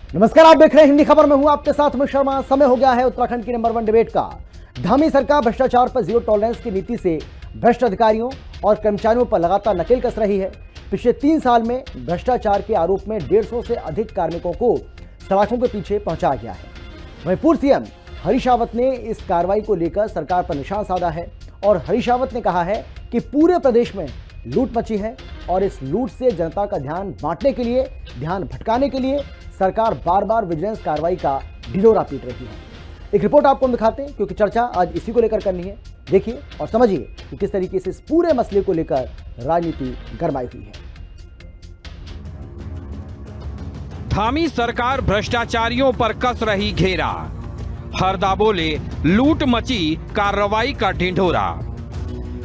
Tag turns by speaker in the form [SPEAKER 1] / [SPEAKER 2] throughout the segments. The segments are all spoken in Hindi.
[SPEAKER 1] नमस्कार, आप देख रहे हैं हिंदी खबर में हूं आपके साथ मैं शर्मा। समय हो गया है उत्तराखंड की नंबर 1 डिबेट का। धामी सरकार भ्रष्टाचार पर जीरो टॉलरेंस की नीति से भ्रष्ट अधिकारियों और कर्मचारियों पर लगातार नकेल कस रही है। पिछले 3 साल में भ्रष्टाचार के आरोप में 150 से अधिक कार्मिकों को सलाखों के पीछे पहुंचाया गया है। वहीं पूर्व सीएम हरीश रावत ने इस कार्रवाई को लेकर सरकार पर निशान साधा है और हरीश रावत ने कहा है कि पूरे प्रदेश में लूट मची है और इस लूट से जनता का ध्यान बांटने के लिए, ध्यान भटकाने के लिए सरकार बार बार विजिलेंस कार्रवाई का ढिंढोरा पीट रही है। एक रिपोर्ट आपको हम दिखाते हैं क्योंकि चर्चा आज इसी को लेकर करनी है। देखिए और समझिए कि किस तरीके से इस पूरे मसले को लेकर राजनीति गरमाई हुई है।
[SPEAKER 2] धामी सरकार भ्रष्टाचारियों पर कस रही घेरा, हरदा बोले लूट मची, कार्रवाई का ढिंढोरा।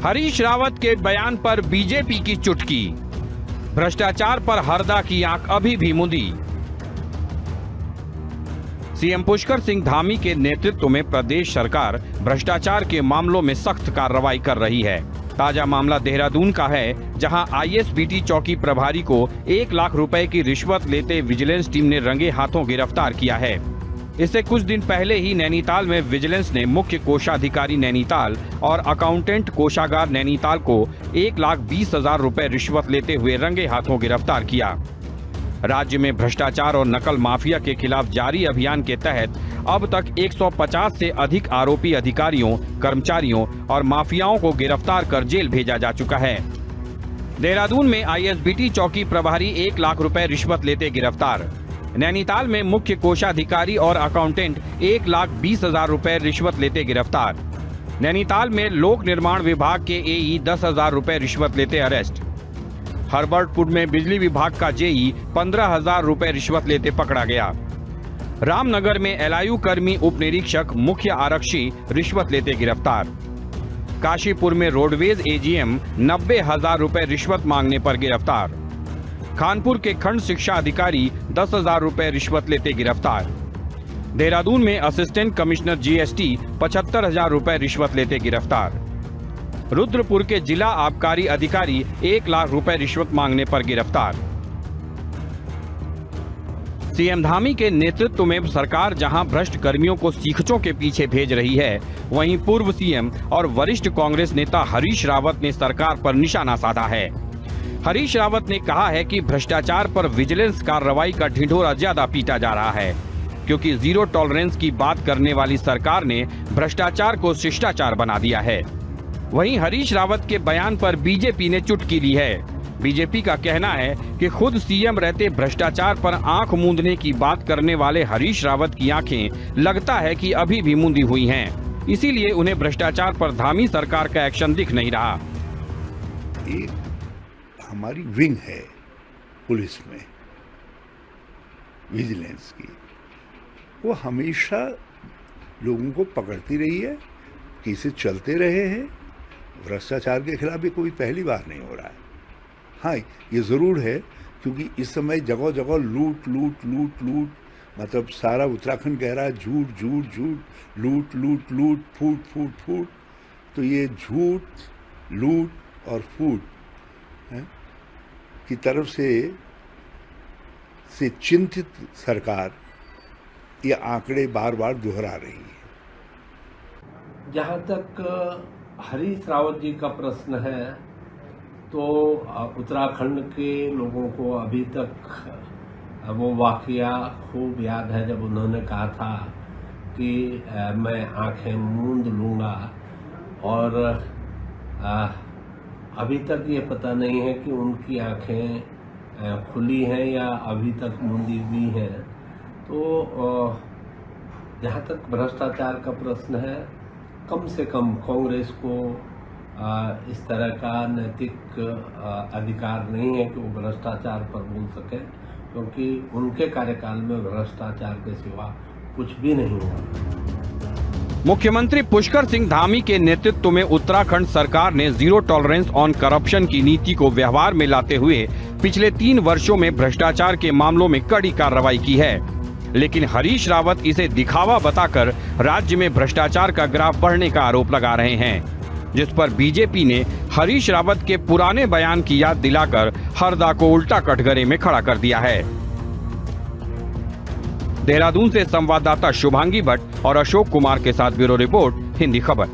[SPEAKER 2] हरीश रावत के बयान पर बीजेपी की चुटकी, भ्रष्टाचार पर हरदा की आंख अभी भी मुंदी। सीएम पुष्कर सिंह धामी के नेतृत्व में प्रदेश सरकार भ्रष्टाचार के मामलों में सख्त कार्रवाई कर रही है। ताजा मामला देहरादून का है, जहां आईएसबीटी चौकी प्रभारी को 1 लाख रुपए की रिश्वत लेते विजिलेंस टीम ने रंगे हाथों गिरफ्तार किया है। इससे कुछ दिन पहले ही नैनीताल में विजिलेंस ने मुख्य कोषाधिकारी नैनीताल और अकाउंटेंट कोषागार नैनीताल को 1,20,000 रुपए रिश्वत लेते हुए रंगे हाथों गिरफ्तार किया। राज्य में भ्रष्टाचार और नकल माफिया के खिलाफ जारी अभियान के तहत अब तक 150 से अधिक आरोपी अधिकारियों, कर्मचारियों और माफियाओं को गिरफ्तार कर जेल भेजा जा चुका है। देहरादून में आईएसबीटी चौकी प्रभारी 1 लाख रुपए रिश्वत लेते गिरफ्तार। नैनीताल में मुख्य कोषाधिकारी और अकाउंटेंट 1,20,000 रुपए रिश्वत लेते गिरफ्तार। नैनीताल में लोक निर्माण विभाग के एई 10,000 रुपए रिश्वत लेते अरेस्ट। हरबर्टपुर में बिजली विभाग का जेई 15,000 रुपए रिश्वत लेते पकड़ा गया। रामनगर में एलआईयू कर्मी उप निरीक्षक मुख्य आरक्षी रिश्वत लेते गिरफ्तार। काशीपुर में रोडवेज एजीएम 90,000 रुपए रिश्वत मांगने पर गिरफ्तार। खानपुर के खंड शिक्षा अधिकारी 10,000 रुपए रिश्वत लेते गिरफ्तार। देहरादून में असिस्टेंट कमिश्नर जीएसटी 75,000 रुपए रिश्वत लेते गिरफ्तार। रुद्रपुर के जिला आबकारी अधिकारी 1 लाख रुपए रिश्वत मांगने पर गिरफ्तार। सीएम धामी के नेतृत्व में सरकार जहां भ्रष्ट कर्मियों को सीखचों के पीछे भेज रही है, वहीं पूर्व सीएम और वरिष्ठ कांग्रेस नेता हरीश रावत ने सरकार पर निशाना साधा है। हरीश रावत ने कहा है कि भ्रष्टाचार पर विजिलेंस कार्रवाई का ढिंढोरा ज्यादा पीटा जा रहा है, क्योंकि जीरो टॉलरेंस की बात करने वाली सरकार ने भ्रष्टाचार को शिष्टाचार बना दिया है। वहीं हरीश रावत के बयान पर बीजेपी ने चुटकी ली है। बीजेपी का कहना है कि खुद सीएम रहते भ्रष्टाचार पर आंख मूंदने की बात करने वाले हरीश रावत की आंखें लगता है कि अभी भी मूंदी हुई हैं, इसीलिए उन्हें भ्रष्टाचार पर धामी सरकार का एक्शन दिख नहीं रहा।
[SPEAKER 3] हमारी विंग है पुलिस में, विजिलेंस की, वो हमेशा लोगों को पकड़ती रही है, केसेस चलते रहे हैं। भ्रष्टाचार के खिलाफ भी कोई पहली बार नहीं हो रहा है। हाँ, ये ज़रूर है क्योंकि इस समय जगह जगह लूट लूट लूट लूट, मतलब सारा उत्तराखंड कह रहा है झूठ झूठ झूठ, लूट लूट लूट, फूट फूट फूट। तो ये झूठ, लूट और फूट की तरफ से चिंतित सरकार ये आंकड़े बार बार दोहरा रही है।
[SPEAKER 4] जहाँ तक हरीश रावत जी का प्रश्न है, तो उत्तराखंड के लोगों को अभी तक वो वाकया खूब याद है जब उन्होंने कहा था कि मैं आंखें मूंद लूँगा, और अभी तक ये पता नहीं है कि उनकी आंखें खुली हैं या अभी तक मूंदी हुई हैं। तो जहाँ तक भ्रष्टाचार का प्रश्न है, कम से कम कांग्रेस को इस तरह का नैतिक अधिकार नहीं है कि वो भ्रष्टाचार पर बोल सके, क्योंकि उनके कार्यकाल में भ्रष्टाचार के सिवा कुछ भी नहीं हुआ।
[SPEAKER 2] मुख्यमंत्री पुष्कर सिंह धामी के नेतृत्व में उत्तराखंड सरकार ने जीरो टॉलरेंस ऑन करप्शन की नीति को व्यवहार में लाते हुए पिछले 3 वर्षों में भ्रष्टाचार के मामलों में कड़ी कार्रवाई की है। लेकिन हरीश रावत इसे दिखावा बताकर राज्य में भ्रष्टाचार का ग्राफ बढ़ने का आरोप लगा रहे हैं, जिस पर बीजेपी ने हरीश रावत के पुराने बयान की याद दिलाकर हरदा को उल्टा कटघरे में खड़ा कर दिया है। देहरादून से संवाददाता शुभांगी भट्ट और अशोक कुमार के साथ ब्यूरो रिपोर्ट, हिंदी खबर।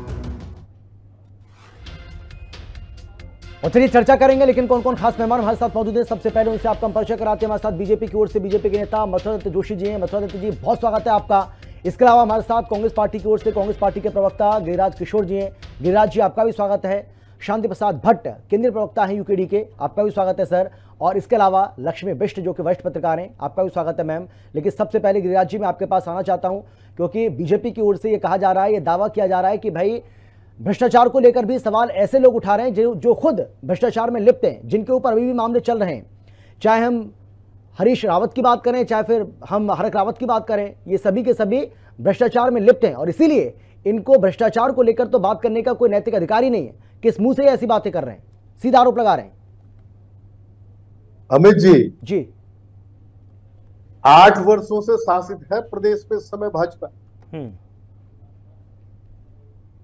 [SPEAKER 1] और चलिए चर्चा करेंगे, लेकिन कौन कौन खास मेहमान हमारे साथ मौजूद है। सबसे पहले उनसे आपका परिचय कराते हैं। हमारे साथ बीजेपी की ओर से बीजेपी के नेता मथुरा दत्त जोशी जी हैं। मथुरा दत्त जी, बहुत स्वागत है आपका। इसके अलावा हमारे साथ कांग्रेस पार्टी की ओर से कांग्रेस पार्टी के प्रवक्ता गिरिराज किशोर जी हैं। गिरिराज जी, आपका भी स्वागत है। शांति प्रसाद भट्ट, केंद्रीय प्रवक्ता हैं यूकेडी के, आपका भी स्वागत है सर। और इसके अलावा लक्ष्मी बिष्ट, जो कि वरिष्ठ पत्रकार हैं, आपका भी स्वागत है मैम। लेकिन सबसे पहले गिरिराज जी, मैं आपके पास आना चाहता हूं, क्योंकि बीजेपी की ओर से ये कहा जा रहा है, ये दावा किया जा रहा है कि भाई भ्रष्टाचार को लेकर भी सवाल ऐसे लोग उठा रहे हैं जो खुद भ्रष्टाचार में लिप्त हैं, जिनके ऊपर अभी भी मामले चल रहे हैं। चाहे हम हरीश रावत की बात करें, चाहे फिर हम हरक रावत की बात करें, ये सभी के सभी भ्रष्टाचार में लिप्त हैं। और इसीलिए इनको भ्रष्टाचार को लेकर तो बात करने का कोई नैतिक अधिकार ही नहीं है। किस मुंह से ऐसी बातें कर रहे हैं, सीधा आरोप लगा रहे हैं।
[SPEAKER 5] अमित
[SPEAKER 1] जी
[SPEAKER 5] 8 वर्षों से शासित है प्रदेश में इस समय भाजपा।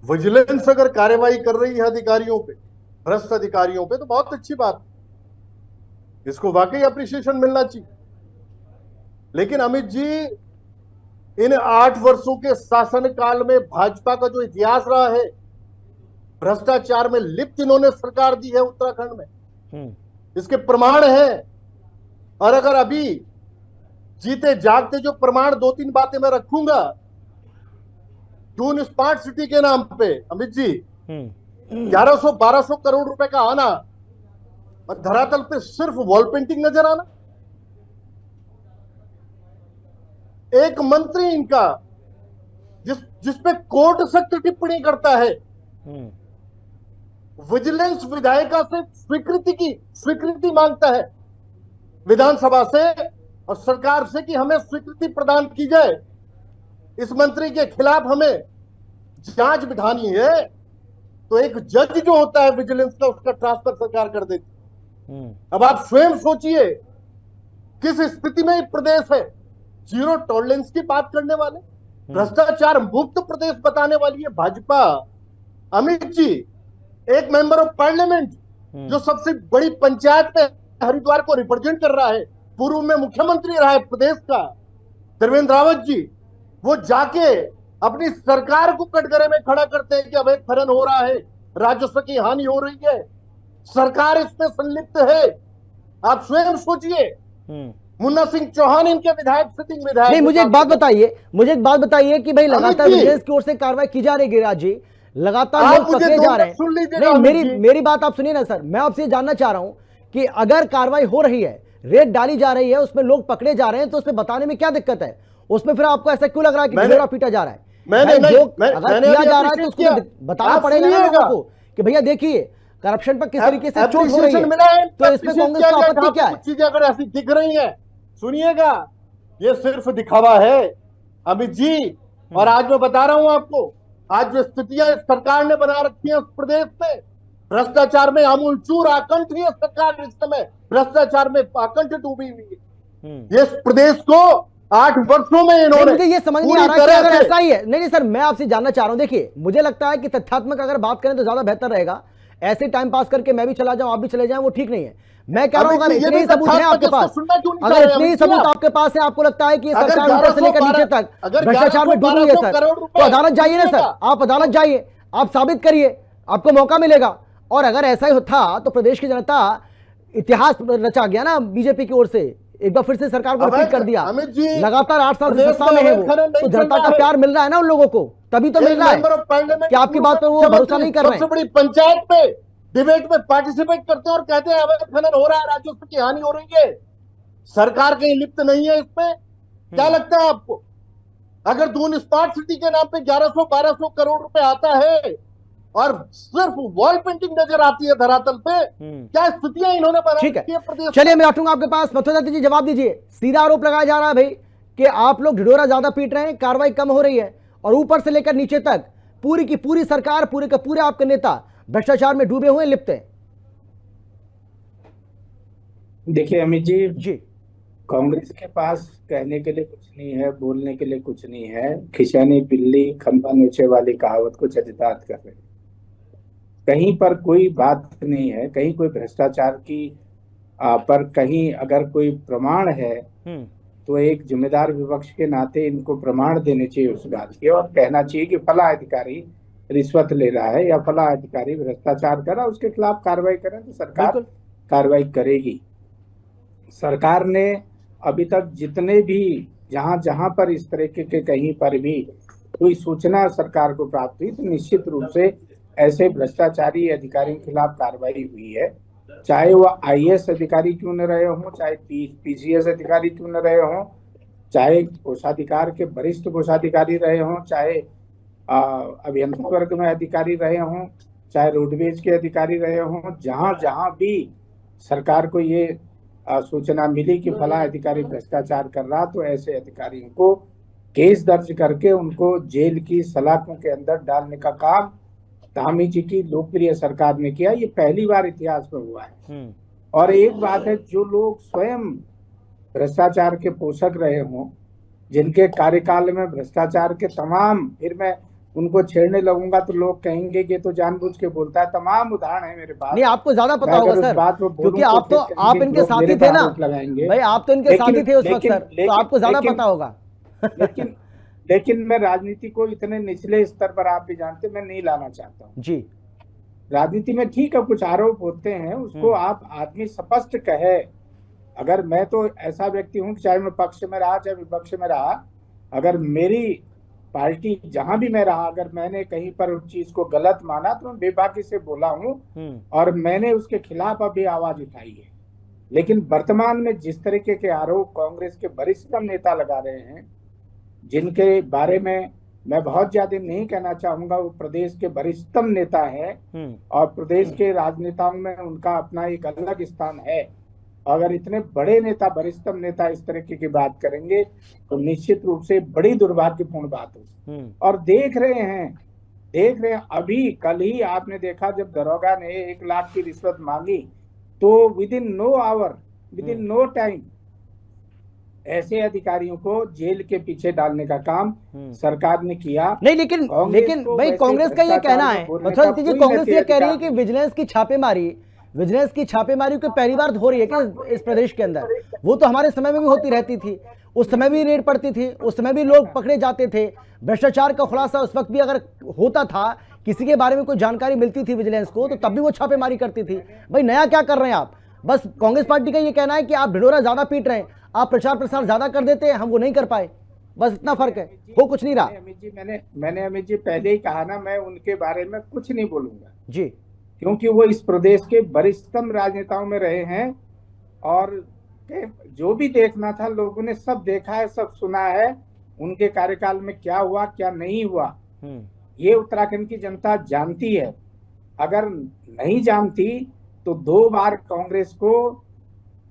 [SPEAKER 5] विजिलेंस अगर कार्रवाई कर रही है अधिकारियों पे, भ्रष्ट अधिकारियों पे, तो बहुत अच्छी बात, इसको वाकई अप्रिसिएशन मिलना चाहिए। लेकिन अमित जी, इन 8 वर्षों के शासनकाल में भाजपा का जो इतिहास रहा है, भ्रष्टाचार में लिप्त इन्होंने सरकार दी है उत्तराखंड में, इसके प्रमाण हैं। और अगर अभी जीते जागते जो प्रमाण 2-3 बातें मैं रखूंगा, दून स्मार्ट सिटी के नाम पे अमित जी 1100-1200 करोड़ रुपए का आना, और धरातल पे सिर्फ वॉल पेंटिंग नजर आना। एक मंत्री इनका जिसपे कोर्ट सख्त टिप्पणी करता है, विजिलेंस विधायिका से स्वीकृति मांगता है विधानसभा से और सरकार से कि हमें स्वीकृति प्रदान की जाए, इस मंत्री के खिलाफ हमें जांच बिठानी है, तो एक जज जो होता है विजिलेंस का, उसका ट्रांसफर सरकार कर देती। अब आप स्वयं सोचिए किस स्थिति में ये प्रदेश है। जीरो टॉलरेंस की बात करने वाले, भ्रष्टाचार मुक्त प्रदेश बताने वाली है भाजपा। अमित जी, एक मेंबर ऑफ पार्लियामेंट जो सबसे बड़ी पंचायत में हरिद्वार को रिप्रेजेंट कर रहा है, पूर्व में मुख्यमंत्री रहा है प्रदेश का, त्रिवेंद्र रावत जी, वो जाके अपनी सरकार को कटघरे में खड़ा करते हैं कि अवैध खनन हो रहा है, राजस्व की हानि हो रही है, सरकार इसमें संलिप्त है। आप स्वयं सोचिए, मुन्ना सिंह चौहान इनके विधायक, सिटिंग विधायक।
[SPEAKER 1] नहीं, मुझे एक बात बताइए कि भाई लगातार विजिलेंस की ओर से कार्रवाई की जा रही है गिरिराज जी, लगातार लोग पकड़े जा रहे हैं। नहीं, मेरी बात आप सुनिए ना सर, मैं आपसे जानना चाह रहा हूं कि अगर कार्रवाई हो रही है, रेड डाली जा रही है, उसमें लोग पकड़े जा रहे हैं, तो उसमें बताने में क्या दिक्कत है? उसमें फिर आपको ऐसा क्यों लग रहा है कि ढिढोरा पीटा जा रहा है? अगर किया जा रहा है तो उसको बताना पड़ेगा ना लोगों को कि भैया देखिए करप्शन पर किस तरीके से चोट हो रही है। तो इसमें कांग्रेस का आपत्ति क्या है?
[SPEAKER 5] चीजें अगर ऐसी दिख रही है, सुनिएगा, ये सिर्फ दिखावा है अमित जी। और आज मैं बता रहा हूं आपको, आज जो स्थितियां सरकार ने बना रखी है उस प्रदेश में, भ्रष्टाचार में आमूलचूर आकंठ है सरकार, इस समय भ्रष्टाचार में आकंठ डूबी हुई है। ये प्रदेश को 8 वर्षों में इन्होंने,
[SPEAKER 1] मुझे ये समझ नहीं आ रहा कि अगर ऐसा ही है। नहीं सर, मैं आपसे जानना चाह रहा हूं, देखिए मुझे लगता है कि तथ्यात्मक अगर बात करें तो ज्यादा बेहतर रहेगा। ऐसे टाइम पास करके मैं भी चला जाऊं, आप भी चले जाएं, वो ठीक नहीं है। मैं कह रहा हूं अगर इतने ही सबूत है आपके पास, अगर इतने ही सबूत आपके पास है, आपको लगता है कि सरकार ऊपर से लेकर नीचे तक भ्रष्टाचार में डूबी है सर, तो अदालत जाइए ना सर, आप अदालत जाइए, आप साबित करिए, आपको मौका मिलेगा। और अगर ऐसा ही था तो प्रदेश की जनता, इतिहास रचा गया ना बीजेपी की ओर से, एक बार फिर से सरकार को रिपीट कर दिया, लगातार 8 साल से सत्ता में है वो, तो जनता का प्यार मिल रहा है ना उन लोगों को, तभी तो मिल रहा है कि आपकी बात पर वो भरोसा नहीं कर रहे हैं।
[SPEAKER 5] सबसे बड़ी पंचायत पे डिबेट में पार्टिसिपेट करते हैं और कहते हैं अवैध खनन हो रहा है, राजस्व की हानि हो रही है, सरकार कहीं लिप्त नहीं है इसमें। क्या लगता है आपको, अगर दून स्मार्ट सिटी के नाम पे 1100-1200 करोड़ रुपए आता है और सिर्फ वॉल पेंटिंग नजर आती है धरातल पे, क्या स्थितियां इन्होंने बना रखी है प्रदेश।
[SPEAKER 1] चलिए मैं लौटूंगा आपके पास। मथुरा दत्त जी जवाब दीजिए। सीधा आरोप लगाया जा रहा है भाई कि आप लोग ढिढोरा ज्यादा पीट रहे हैं, कार्रवाई कम हो रही है, और ऊपर से लेकर नीचे तक पूरी की पूरी सरकार, पूरे के पूरे आपके नेता भ्रष्टाचार में डूबे हुए लिप्त हैं।
[SPEAKER 6] देखिए अमित जी, कांग्रेस के पास कहने के लिए कुछ नहीं है, बोलने के लिए कुछ नहीं है। खिशानी बिल्ली खंभा नोचे वाली कहावत को चरितार्थ कर रहे हैं। कहीं पर कोई बात नहीं है, कहीं कोई भ्रष्टाचार की पर कहीं अगर कोई प्रमाण है तो एक जिम्मेदार विपक्ष के नाते इनको प्रमाण देने चाहिए उस बात के, और कहना चाहिए कि फला अधिकारी रिश्वत ले रहा है या फला अधिकारी भ्रष्टाचार कर रहा है, उसके खिलाफ कार्रवाई करें तो सरकार कार्रवाई करेगी। सरकार ने अभी तक जितने भी जहां जहां पर इस तरह के कहीं पर भी कोई सूचना सरकार को प्राप्त हुई तो निश्चित रूप से ऐसे भ्रष्टाचारी अधिकारियों के खिलाफ कार्रवाई हुई है, चाहे वो IAS अधिकारी क्यों न रहे हों, चाहे PCS अधिकारी क्यों न रहे हों, चाहे कोषाधिकार के वरिष्ठ कोषाधिकारी रहे हों, चाहे अभियंता वर्ग में अधिकारी रहे हों, चाहे रोडवेज के अधिकारी रहे हों, जहां जहां भी सरकार को ये सूचना मिली कि फला अधिकारी भ्रष्टाचार कर रहा, तो ऐसे अधिकारियों को केस दर्ज करके उनको जेल की सलाखों के अंदर डालने का काम धामी जी की लोकप्रिय सरकार ने किया। ये पहली बार इतिहास में हुआ है। और एक बात है, जो लोग स्वयं भ्रष्टाचार के पोषक रहे हों, जिनके कार्यकाल में भ्रष्टाचार के तमाम, फिर मैं उनको छेड़ने लगूंगा तो लोग कहेंगे कि तो जानबूझ के बोलता है, तमाम उदाहरण है मेरे पास।
[SPEAKER 1] नहीं, आपको ज्यादा पता होगा सर, क्योंकि आप इनके साथी थे ना भाई, आप तो इनके साथी थे उस वक्त सर, तो आपको ज्यादा पता होगा।
[SPEAKER 6] लेकिन मैं राजनीति को इतने निचले स्तर पर, आप भी जानते, मैं नहीं लाना चाहता हूँ जी। राजनीति में ठीक है, कुछ आरोप होते हैं, उसको आप आदमी स्पष्ट कहे। अगर मैं तो ऐसा व्यक्ति हूँ, चाहे मैं पक्ष में रहा चाहे विपक्ष में रहा, अगर मेरी पार्टी जहां भी मैं रहा, अगर मैंने कहीं पर उस चीज को गलत माना तो मैं बेबाकी से बोला हूँ और मैंने उसके खिलाफ अभी आवाज उठाई है। लेकिन वर्तमान में जिस तरीके के आरोप कांग्रेस के वरिष्ठतम नेता लगा रहे हैं, जिनके बारे में मैं बहुत ज्यादा नहीं कहना चाहूंगा, वो प्रदेश के वरिष्ठतम नेता हैं और प्रदेश के राजनेताओं में उनका अपना एक अलग स्थान है। अगर इतने बड़े नेता, वरिष्ठतम नेता इस तरीके की बात करेंगे तो निश्चित रूप से बड़ी दुर्भाग्यपूर्ण बात है। और देख रहे हैं अभी कल ही आपने देखा, जब दरोगा ने 1 लाख की रिश्वत मांगी तो within no hour, within no time ऐसे अधिकारियों को जेल के पीछे डालने का काम सरकार ने किया।
[SPEAKER 1] नहीं, लेकिन भाई कांग्रेस का ये कहना है, कांग्रेस ये कह रही है कि विजिलेंस की छापेमारी को पहली बार हो रही है कि इस प्रदेश के अंदर, वो तो हमारे समय में भी होती रहती थी, उस समय भी रेड पड़ती थी, उस समय भी लोग पकड़े जाते थे, भ्रष्टाचार का खुलासा उस वक्त भी अगर होता था, किसी के बारे में कोई जानकारी मिलती थी विजिलेंस को, तो तब भी वो छापेमारी करती थी। भाई नया क्या कर रहे हैं आप? बस कांग्रेस पार्टी का ये कहना है कि आप ढिढोरा ज्यादा पीट रहे हैं, आप प्रचार प्रसार ज्यादा कर देते हैं, हम वो नहीं कर पाए, बस इतना फर्क है, हो कुछ नहीं रहा।
[SPEAKER 6] अमित जी, मैंने अमित जी पहले ही कहा ना, मैं उनके बारे में कुछ नहीं बोलूंगा
[SPEAKER 1] जी,
[SPEAKER 6] क्योंकि वो इस प्रदेश के वरिष्ठतम राजनेताओं में रहे हैं और जो भी देखना था लोगों ने सब देखा है, सब सुना है। उनके कार्यकाल में क्या हुआ क्या नहीं हुआ ये उत्तराखंड की जनता जानती है। अगर नहीं जानती तो 2 बार कांग्रेस को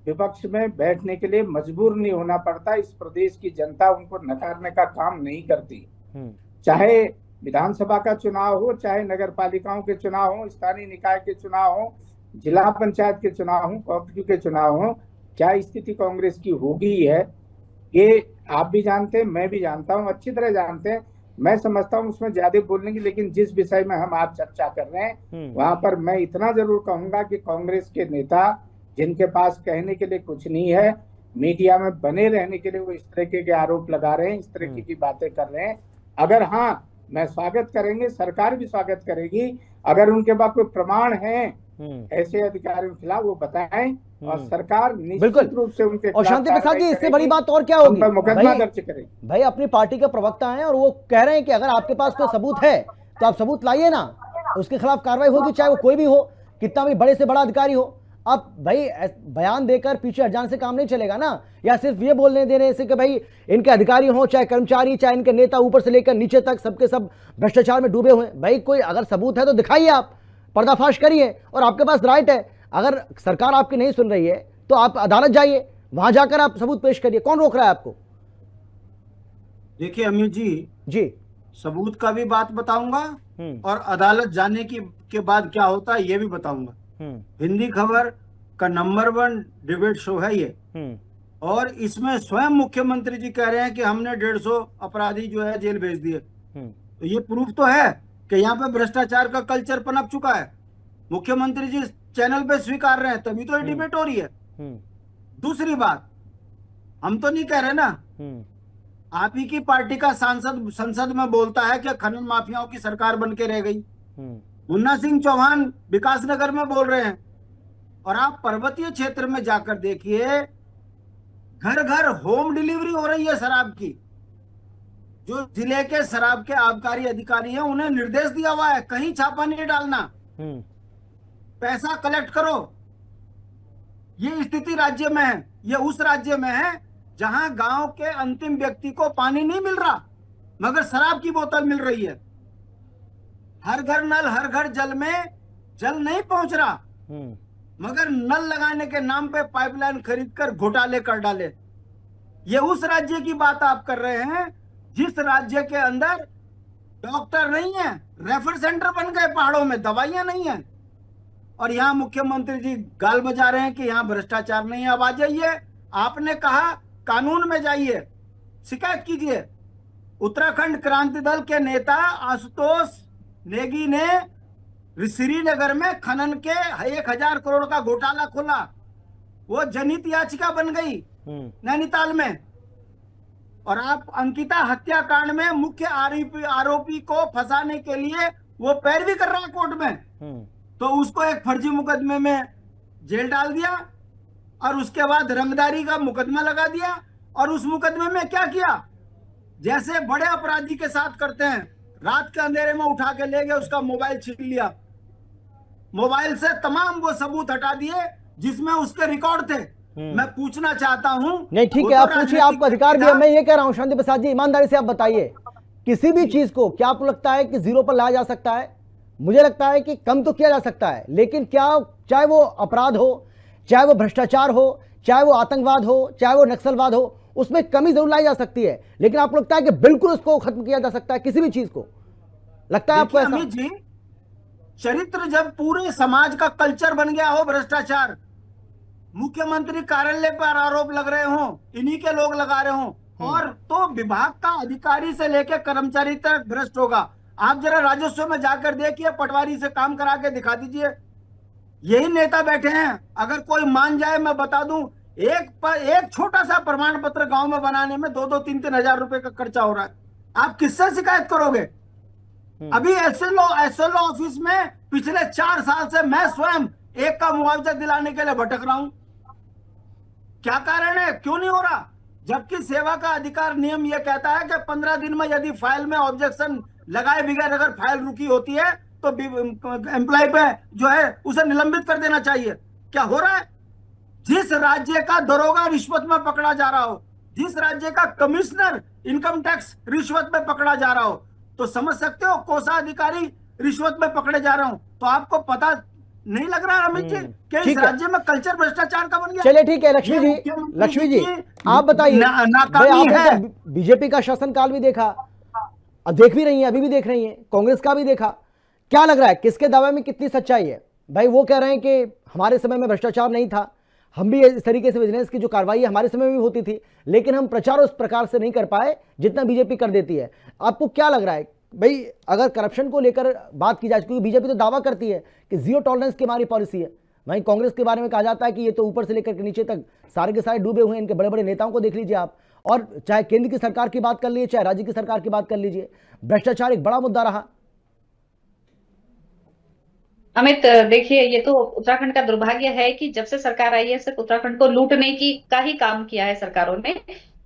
[SPEAKER 6] विपक्ष में बैठने के लिए मजबूर नहीं होना पड़ता। इस प्रदेश की जनता उनको नकारने का काम नहीं करती। चाहे विधानसभा का चुनाव हो, चाहे नगर पालिकाओं के चुनाव हो, स्थानीय निकाय के चुनाव हो, जिला पंचायत के चुनाव हो, कोऑपरेटिव के चुनाव हो, क्या स्थिति कांग्रेस की होगी है ये आप भी जानते हैं, मैं भी जानता हूं, अच्छी तरह जानते हैं। मैं समझता हूं उसमें ज्यादा बोलने की, लेकिन जिस विषय में हम आप चर्चा कर रहे हैं वहां पर मैं इतना जरूर कहूंगा कि कांग्रेस के नेता जिनके पास कहने के लिए कुछ नहीं है, मीडिया में बने रहने के लिए वो इस तरीके के आरोप लगा रहे हैं, इस तरीके की बातें कर रहे हैं। अगर हाँ, मैं स्वागत करेंगे, सरकार भी स्वागत करेगी, अगर उनके पास कोई प्रमाण है ऐसे अधिकारियों के खिलाफ वो बताएं और सरकार निश्चित रूप से उनके
[SPEAKER 1] और शांति प्रसाद जी, इससे बड़ी बात और क्या होगी,
[SPEAKER 6] मुकदमा दर्ज करें।
[SPEAKER 1] भाई अपनी पार्टी के प्रवक्ता हैं और वो कह रहे हैं कि अगर आपके पास कोई सबूत है तो आप सबूत लाइए ना, उसके खिलाफ कार्रवाई होगी, चाहे वो कोई भी हो, कितना भी बड़े से बड़ा अधिकारी हो। अब भाई बयान देकर पीछे हट जाने से काम नहीं चलेगा ना, या सिर्फ ये बोलने देने से कि भाई इनके अधिकारी हो चाहे कर्मचारी चाहे इनके नेता ऊपर से लेकर नीचे तक सबके सब भ्रष्टाचार में डूबे हुए। भाई कोई अगर सबूत है तो दिखाइए, आप पर्दाफाश करिए, और आपके पास राइट है। अगर सरकार आपकी नहीं सुन रही है तो आप अदालत जाइए, वहां जाकर आप सबूत पेश करिए, कौन रोक रहा है आपको?
[SPEAKER 7] देखिए अमित जी, सबूत का भी बात बताऊंगा और अदालत जाने के बाद क्या होता है ये भी बताऊंगा। हिंदी खबर का नंबर 1 डिबेट शो है ये, और इसमें स्वयं मुख्यमंत्री जी कह रहे हैं कि हमने 150 अपराधी जो है जेल भेज दिए। तो ये प्रूफ तो है कि यहाँ पे भ्रष्टाचार का कल्चर पनप चुका है। मुख्यमंत्री जी चैनल पे स्वीकार रहे हैं, तभी तो ये डिबेट हो रही है। दूसरी बात, हम तो नहीं कह रहे ना। आप ही की पार्टी का सांसद संसद में बोलता है कि खनन माफियाओं की सरकार बन के रह गई। मुन्ना सिंह चौहान विकासनगर में बोल रहे हैं। और आप पर्वतीय क्षेत्र में जाकर देखिए, घर घर होम डिलीवरी हो रही है शराब की। जो जिले के शराब के आबकारी अधिकारी हैं उन्हें निर्देश दिया हुआ है कहीं छापा नहीं डालना, पैसा कलेक्ट करो। ये स्थिति राज्य में है। ये उस राज्य में है जहां गांव के अंतिम व्यक्ति को पानी नहीं मिल रहा मगर शराब की बोतल मिल रही है। हर घर नल हर घर जल में जल नहीं पहुंच रहा मगर नल लगाने के नाम पे पाइपलाइन खरीदकर घोटाले कर डाले। ये उस राज्य की बात आप कर रहे हैं जिस राज्य के अंदर डॉक्टर नहीं है, रेफर सेंटर बन गए पहाड़ों में, दवाइयां नहीं है। और यहाँ मुख्यमंत्री जी गाल बजा रहे हैं कि यहाँ भ्रष्टाचार नहीं है। अब आ जाइए, आपने कहा कानून में जाइए, शिकायत कीजिए। उत्तराखंड क्रांति दल के नेता आशुतोष नेगी ने श्रीनगर में खनन के 1000 करोड़ का घोटाला खोला। वो जनहित याचिका बन गई नैनीताल में। और आप अंकिता हत्याकांड में मुख्य आरोपी को फंसाने के लिए वो पैरवी कर रहा है कोर्ट में, तो उसको एक फर्जी मुकदमे में जेल डाल दिया और उसके बाद रंगदारी का मुकदमा लगा दिया। और उस मुकदमे में क्या किया, जैसे बड़े अपराधी के साथ करते हैं, रात के अंधेरे में उठा के ले गए, उसका मोबाइल छीन लिया, मोबाइल से तमाम वो सबूत हटा दिए जिसमें उसके रिकॉर्ड थे। मैं पूछना चाहता हूं।
[SPEAKER 1] नहीं ठीक है, आप पूछिए, आपको अधिकार भी है। मैं ये कह रहा हूं शांति प्रसाद जी, ईमानदारी से आप बताइए, किसी भी चीज को क्या आपको लगता है कि जीरो पर लाया जा सकता है? मुझे लगता है कि कम तो किया जा सकता है, लेकिन क्या चाहे वो अपराध हो, चाहे वो भ्रष्टाचार हो, चाहे वो आतंकवाद हो, चाहे वो नक्सलवाद हो, उसमें कमी जरूर लाई जा सकती है। लेकिन आपको लगता है कि बिल्कुल उसको खत्म किया जा सकता है किसी भी चीज को? लगता है आपको ऐसा?
[SPEAKER 7] अमित जी, चरित्र जब पूरे समाज का कल्चर बन गया हो भ्रष्टाचार, मुख्यमंत्री कार्यालय पर आरोप लग रहे हो, इन्हीं के लोग लगा रहे हो, और तो विभाग का अधिकारी से लेकर कर्मचारी तक भ्रष्ट होगा। आप जरा राजस्व में जाकर देखिए, पटवारी से काम करा के दिखा दीजिए, यही नेता बैठे हैं। अगर कोई मान जाए, मैं बता दूं, एक छोटा सा प्रमाण पत्र गांव में बनाने में 2-2, 3-3 हजार रुपए का खर्चा हो रहा है। आप किससे शिकायत करोगे? अभी एसएलओ ऑफिस में पिछले 4 साल से मैं स्वयं एक का मुआवजा दिलाने के लिए भटक रहा हूं। क्या कारण है, क्यों नहीं हो रहा? जबकि सेवा का अधिकार नियम यह कहता है कि 15 दिन में यदि फाइल में ऑब्जेक्शन लगाए बगैर अगर फाइल रुकी होती है तो एम्प्लॉय पे जो है उसे निलंबित कर देना चाहिए। क्या हो रहा है? जिस राज्य का दरोगा रिश्वत में पकड़ा जा रहा हो, जिस राज्य का कमिश्नर इनकम टैक्स रिश्वत में पकड़ा जा रहा हो, तो समझ सकते हो कोषाधिकारी रिश्वत में पकड़े जा रहे हो। तो आपको पता नहीं लग रहा अमित जी कि इस राज्य में कल्चर भ्रष्टाचार का बन गया?
[SPEAKER 1] चलिए ठीक है, लक्ष्मी जी आप बताइए, आपने बीजेपी का शासनकाल भी देखा, देख भी रही है, अभी भी देख रही है, कांग्रेस का भी देखा, क्या लग रहा है किसके दावे में कितनी सच्चाई है? भाई वो कह रहे हैं कि हमारे समय में भ्रष्टाचार नहीं था, हम भी इस तरीके से विजिलेंस की जो कार्रवाई है हमारे समय में भी होती थी, लेकिन हम प्रचार उस प्रकार से नहीं कर पाए जितना बीजेपी कर देती है। आपको क्या लग रहा है भाई, अगर करप्शन को लेकर बात की जाए, क्योंकि बीजेपी तो दावा करती है कि जीरो टॉलरेंस की हमारी पॉलिसी है, वहीं कांग्रेस के बारे में कहा जाता है कि ये तो ऊपर से लेकर के नीचे तक सारे के सारे डूबे हुए हैं। इनके बड़े बड़े नेताओं को देख लीजिए आप, और चाहे केंद्र की सरकार की बात कर लीजिए, चाहे राज्य की सरकार की बात कर लीजिए, भ्रष्टाचार एक बड़ा मुद्दा रहा।
[SPEAKER 8] अमित देखिए, ये तो उत्तराखंड का दुर्भाग्य है कि जब से सरकार आई है सिर्फ उत्तराखंड को लूटने का ही काम किया है सरकारों ने।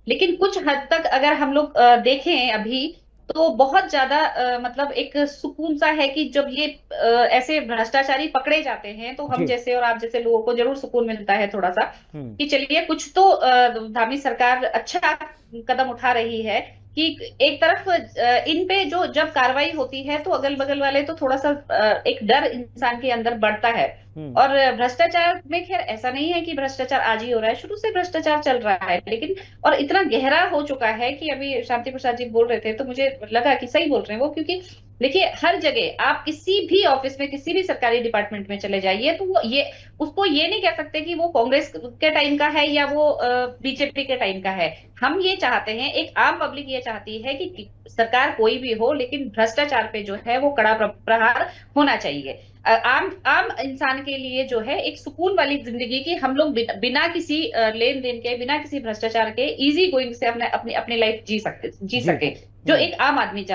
[SPEAKER 8] लेकिन कुछ हद तक अगर हम लोग देखें अभी, तो बहुत ज्यादा मतलब एक सुकून सा है कि जब ये ऐसे भ्रष्टाचारी पकड़े जाते हैं तो हम जैसे और आप जैसे लोगों को जरूर सुकून मिलता है थोड़ा सा, कि चलिए कुछ तो धामी सरकार अच्छा कदम उठा रही है। कि एक तरफ इन पे जो जब कार्रवाई होती है तो अगल बगल वाले तो थोड़ा सा एक डर इंसान के अंदर बढ़ता है। और भ्रष्टाचार में खैर ऐसा नहीं है कि भ्रष्टाचार आज ही हो रहा है, शुरू से भ्रष्टाचार चल रहा है, लेकिन और इतना गहरा हो चुका है कि अभी शांति प्रसाद जी बोल रहे थे तो मुझे लगा कि सही बोल रहे हैं वो, क्योंकि देखिए हर जगह आप किसी भी ऑफिस में किसी भी सरकारी डिपार्टमेंट में चले जाइए तो वो ये उसको ये नहीं कह सकते कि वो कांग्रेस के टाइम का है या वो बीजेपी के टाइम का है। हम ये चाहते हैं, एक आम पब्लिक ये चाहती है कि सरकार कोई भी हो लेकिन भ्रष्टाचार पे जो है वो कड़ा प्रहार होना चाहिए। आम इंसान के लिए जो है एक सुकून वाली जिंदगी की हम लोग बिना किसी लेन देन के, बिना किसी भ्रष्टाचार के इजी गोइंग से अपनी लाइफ जी सके, जो एक आम आदमी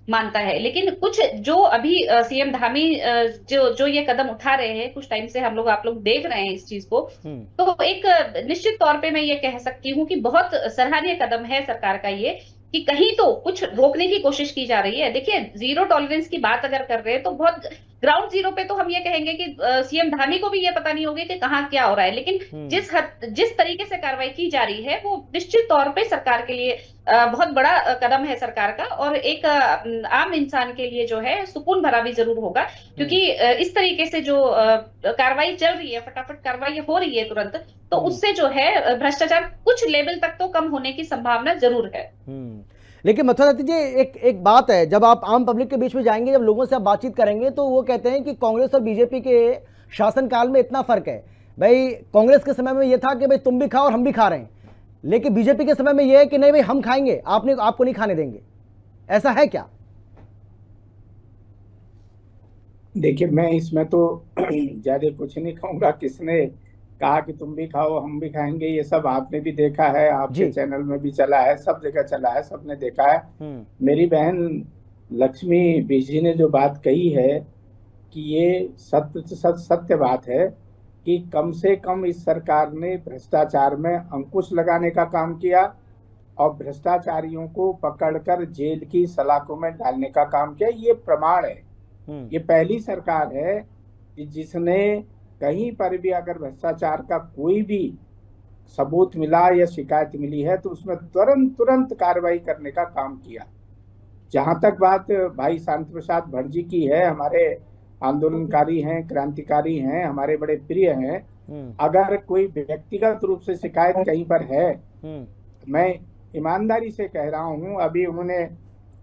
[SPEAKER 8] मानता है। लेकिन कुछ जो अभी सीएम धामी जो ये कदम उठा रहे हैं, कुछ टाइम से आप लोग देख रहे हैं इस चीज को, तो एक निश्चित तौर पे मैं ये कह सकती हूँ कि बहुत सराहनीय कदम है सरकार का ये, कि कहीं तो कुछ रोकने की कोशिश की जा रही है। देखिए, जीरो टॉलरेंस की बात अगर कर रहे हैं तो बहुत ग्राउंड जीरो पे तो हम ये कहेंगे कि सीएम धामी को भी ये पता नहीं होगी कि कहाँ क्या हो रहा है, लेकिन जिस तरीके से कार्रवाई की जा रही है वो निश्चित तौर पे सरकार के लिए बहुत बड़ा कदम है सरकार का, और एक आम इंसान के लिए जो है सुकून भरा भी जरूर होगा, क्योंकि इस तरीके से जो कार्रवाई चल रही है, फटाफट कार्रवाई हो रही है तुरंत, तो उससे जो है भ्रष्टाचार कुछ लेवल तक तो कम होने की संभावना जरूर है।
[SPEAKER 1] लेकिन मथुरा दत्त जी, एक बात है, जब आप आम पब्लिक के बीच में जाएंगे, जब लोगों से आप बातचीत करेंगे, तो वो कहते हैं कि कांग्रेस और बीजेपी के शासनकाल में इतना फर्क है। भाई कांग्रेस के समय में ये था कि भाई तुम भी खाओ और हम भी खा रहे हैं, लेकिन बीजेपी के समय में ये है कि नहीं भाई हम खाएंगे, आपको नहीं खाने देंगे। ऐसा है क्या?
[SPEAKER 6] देखिए, मैं इसमें तो ज्यादा कुछ नहीं कहूंगा। किसने कहा कि तुम भी खाओ हम भी खाएंगे? ये सब आपने भी देखा है, आपके चैनल में भी चला है, सब जगह चला है, सबने देखा है। मेरी बहन लक्ष्मी बिजी ने जो बात कही है कि ये सत्य बात है कि कम से कम इस सरकार ने भ्रष्टाचार में अंकुश लगाने का काम किया और भ्रष्टाचारियों को पकड़कर जेल की सलाखों में डालने का काम किया। ये प्रमाण है। ये पहली सरकार है कि जिसने कहीं पर भी अगर भ्रष्टाचार का कोई भी सबूत मिला या शिकायत मिली है तो उसमें तुरंत कार्रवाई करने का काम किया। जहां तक बात भाई शांति प्रसाद भट्ट जी की है, हमारे आंदोलनकारी हैं, क्रांतिकारी हैं, हमारे बड़े प्रिय हैं। अगर कोई व्यक्तिगत रूप से शिकायत कहीं पर है, मैं ईमानदारी से कह रहा हूं, अभी उन्होंने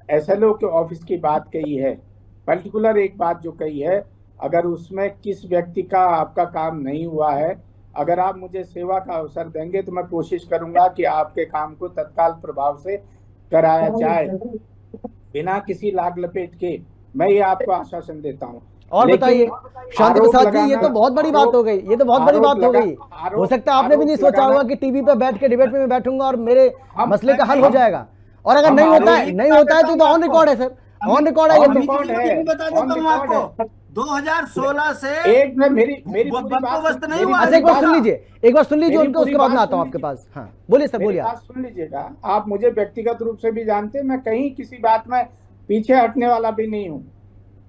[SPEAKER 6] एसएलओ के ऑफिस की बात कही है, पर्टिकुलर एक बात जो कही है, अगर उसमें किस व्यक्ति का आपका काम नहीं हुआ है, अगर आप मुझे सेवा का अवसर देंगे तो मैं कोशिश करूंगा कि आपके काम को तत्काल प्रभाव से कराया जाए बिना किसी लाग लपेट के। मैं ये आपको आश्वासन देता हूँ।
[SPEAKER 1] और बताइए शांति प्रसाद जी, ये तो बहुत बड़ी बात हो गई, ये तो बहुत बड़ी बात हो गई। हो सकता है आपने भी नहीं सोचा होगा कि टीवी पे बैठ के डिबेट में मैं बैठूंगा और मेरे मसले का हल हो जाएगा, और अगर नहीं होता है तो ऑन रिकॉर्ड है सर, ऑन रिकॉर्ड है। ये तो
[SPEAKER 7] बता देता हूँ आपको, 2016 से
[SPEAKER 6] एक में मेरी
[SPEAKER 7] बंदोबस्त नहीं हुआ।
[SPEAKER 1] अच्छा, एक बार सुन लीजिए उनको, उसके बाद में आता हूँ आपके पास। हाँ बोलिए सर, बोलिए।
[SPEAKER 6] बात सुन लीजिएगा। आप मुझे व्यक्तिगत रूप से भी जानते हैं, मैं कहीं किसी बात में पीछे हटने वाला भी नहीं हूँ,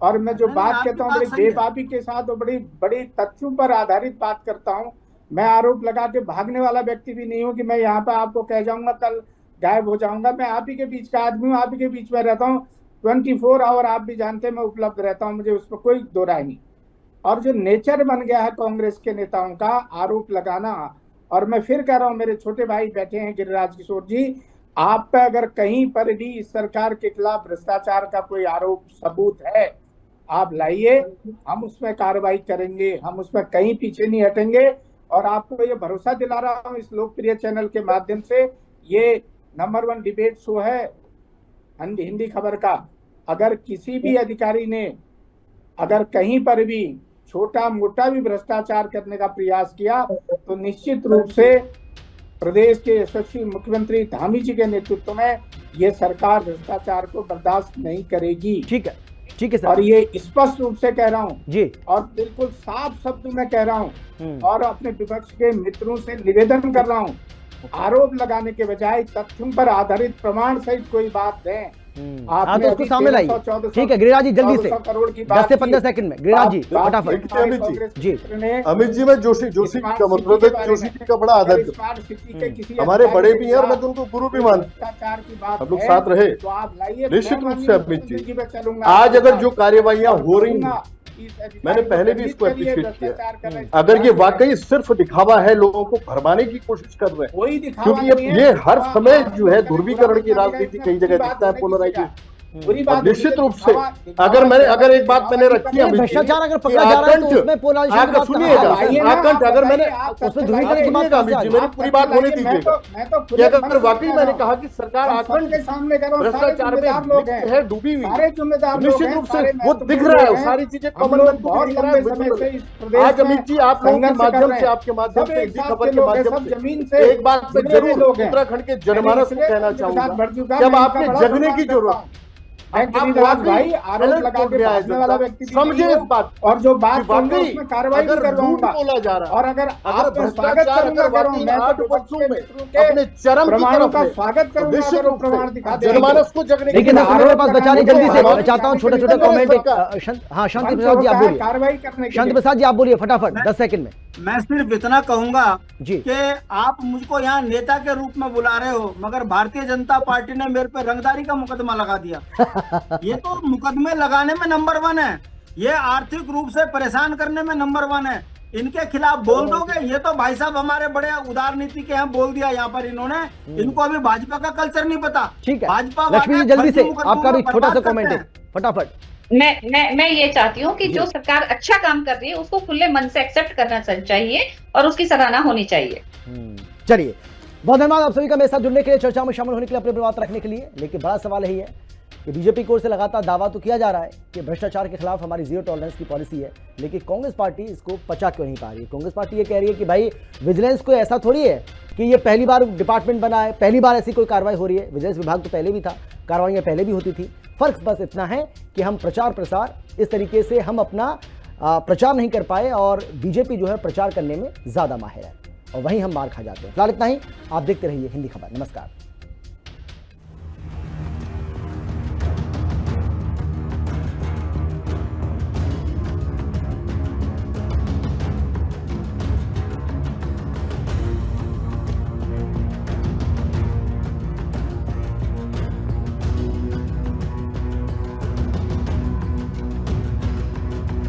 [SPEAKER 6] और मैं जो बात कहता हूँ बड़ी बेबाकी के साथ और बड़ी तथ्यों पर आधारित बात करता हूँ। मैं आरोप लगा के भागने वाला व्यक्ति भी नहीं हूँ कि मैं यहाँ पे आपको कह जाऊंगा कल गायब हो जाऊंगा। मैं आप ही के बीच का आदमी हूँ, आप ही के बीच में रहता हूँ, 24 आवर आप भी जानते हैं मैं उपलब्ध रहता हूं, मुझे उस पर कोई दो राय नहीं। और जो नेचर बन गया है कांग्रेस के नेताओं का आरोप लगाना, और मैं फिर कह रहा हूं, मेरे छोटे भाई बैठे हैं गिरिराज किशोर जी, आप पे अगर कहीं पर भी इस सरकार के खिलाफ भ्रष्टाचार का कोई आरोप सबूत है, आप लाइए, हम उसमें कार्रवाई करेंगे, हम उसमें कहीं पीछे नहीं हटेंगे। और आपको ये भरोसा दिला रहा हूं इस लोकप्रिय चैनल के माध्यम से, ये नंबर 1 डिबेट शो है हिंदी खबर का। अगर किसी भी अधिकारी ने अगर कहीं पर भी छोटा मोटा भी भ्रष्टाचार करने का प्रयास किया तो निश्चित रूप से प्रदेश के यशस्वी मुख्यमंत्री धामी जी के नेतृत्व में ये सरकार भ्रष्टाचार को बर्दाश्त नहीं करेगी।
[SPEAKER 1] ठीक है सर।
[SPEAKER 6] और ये स्पष्ट रूप से कह रहा हूँ
[SPEAKER 1] जी,
[SPEAKER 6] और बिल्कुल साफ शब्द में कह रहा हूँ, और अपने विपक्ष के मित्रों से निवेदन कर रहा हूँ, आरोप लगाने के बजाय तथ्यों पर आधारित प्रमाण सहित कोई बात दें।
[SPEAKER 1] आप तो उसको सामने लाइए। ठीक है गिरिराज जी, जल्दी से 10 से 15 सेकंड में गिरिराज जी फटाफट।
[SPEAKER 9] जी अमित जी, मैं जोशी का मतलब जोशी जी का बड़ा आदर, हमारे बड़े भी हैं और मैं तो उनको गुरु भी मानता हूं, हम लोग साथ रहे निश्चित रूप से। अमित जी, आज अगर जो कार्यवाहियां हो रही हैं, मैंने पहले भी इसको अप्रिशिएट किया, अगर ये वाकई सिर्फ दिखावा है, लोगों को भरमाने की कोशिश कर रहे हैं, क्योंकि ये हर समय जो है ध्रुवीकरण की राजनीति कई जगह दिखता है, पोलराइजेशन।
[SPEAKER 6] बुरी बात
[SPEAKER 9] निश्चित रूप से अगर एक बात मैंने रखी है,
[SPEAKER 1] भ्रष्टाचार अगर पकड़ा जा रहा है तो उसमें पोलराइजेशन की बात
[SPEAKER 9] सुनिएगा, आकंठ अगर मैंने
[SPEAKER 1] उसमें ध्रुवीकरण की बात
[SPEAKER 9] मेरी पूरी बात होने दीजिएगा कि अगर वाकई मैंने कहा कि सरकार आकंठ
[SPEAKER 6] के सामने
[SPEAKER 9] भ्रष्टाचार में है डूबी हुई,
[SPEAKER 6] सारे जिम्मेदार
[SPEAKER 9] निश्चित रूप से वो दिख रहा है, सारी चीजें कॉमन मैन को दिख रहा है। आज अमित जी आप लोगों के माध्यम से, आपके माध्यम से, हिंदी खबर के माध्यम से एक बात मैं जरूर उत्तराखंड के जनमानस को कहना चाहूंगा, जब आपके जगने की जरूरत,
[SPEAKER 6] भाई आरोप लगा के भागने वाला व्यक्ति
[SPEAKER 9] समझे इस बात,
[SPEAKER 6] और जो बात उसमें कार्रवाई करवाऊंगा,
[SPEAKER 9] बोला जा रहा है,
[SPEAKER 6] और अगर आप स्वागत करूंगा
[SPEAKER 9] अपने चरम
[SPEAKER 6] प्रमाणों का स्वागत करूंगा, अगर वो प्रमाण दिखा दे
[SPEAKER 9] जनमानस को जगने की,
[SPEAKER 1] लेकिन मेरे पास बचा नहीं, जल्दी से मैं चाहता हूँ छोटे छोटे कमेंट। हाँ शांति प्रसाद जी आप बोलिए,
[SPEAKER 6] कार्रवाई करने
[SPEAKER 1] शांति प्रसाद जी आप बोलिए फटाफट 10 सेकंड में।
[SPEAKER 7] मैं सिर्फ इतना कहूंगा
[SPEAKER 1] जी
[SPEAKER 7] कि आप मुझको यहाँ नेता के रूप में बुला रहे हो, मगर भारतीय जनता पार्टी ने मेरे पे रंगदारी का मुकदमा लगा दिया। ये तो मुकदमे लगाने में नंबर 1 है, ये आर्थिक रूप से परेशान करने में नंबर 1 है। इनके खिलाफ बोल दोगे, ये तो भाई साहब हमारे बड़े उदार नीति के हैं, बोल दिया यहाँ पर इन्होंने, इनको अभी भाजपा का कल्चर नहीं पता।
[SPEAKER 1] ठीक है
[SPEAKER 7] भाजपा
[SPEAKER 1] लक्ष्मी जी जल्दी से आपका भी छोटा सा कमेंट है फटाफट।
[SPEAKER 8] मैं ये चाहती हूँ कि जो सरकार अच्छा काम कर रही है उसको खुले मन से एक्सेप्ट करना चाहिए और उसकी सराहना होनी चाहिए।
[SPEAKER 1] चलिए बहुत धन्यवाद आप सभी का मेरे साथ जुड़ने के लिए, चर्चा में शामिल होने के लिए, अपनी बात रखने के लिए। लेकिन बड़ा सवाल यही है कि बीजेपी की ओर से लगातार दावा तो किया जा रहा है कि भ्रष्टाचार के खिलाफ हमारी जीरो टॉलरेंस की पॉलिसी है, लेकिन कांग्रेस पार्टी इसको पचा क्यों नहीं पा रही है। कांग्रेस पार्टी ये कह रही है कि भाई विजिलेंस कोई ऐसा थोड़ी है कि ये पहली बार डिपार्टमेंट बना है, पहली बार ऐसी कोई कार्रवाई हो रही है। विजिलेंस विभाग तो पहले भी था, कार्रवाइयाँ पहले भी होती थी। फर्क बस इतना है कि हम प्रचार प्रसार इस तरीके से हम अपना प्रचार नहीं कर पाए और बीजेपी जो है प्रचार करने में ज़्यादा माहिर है और वहीं हम मार खा जाते हैं। फिलहाल इतना ही, आप देखते रहिए हिंदी खबर। नमस्कार।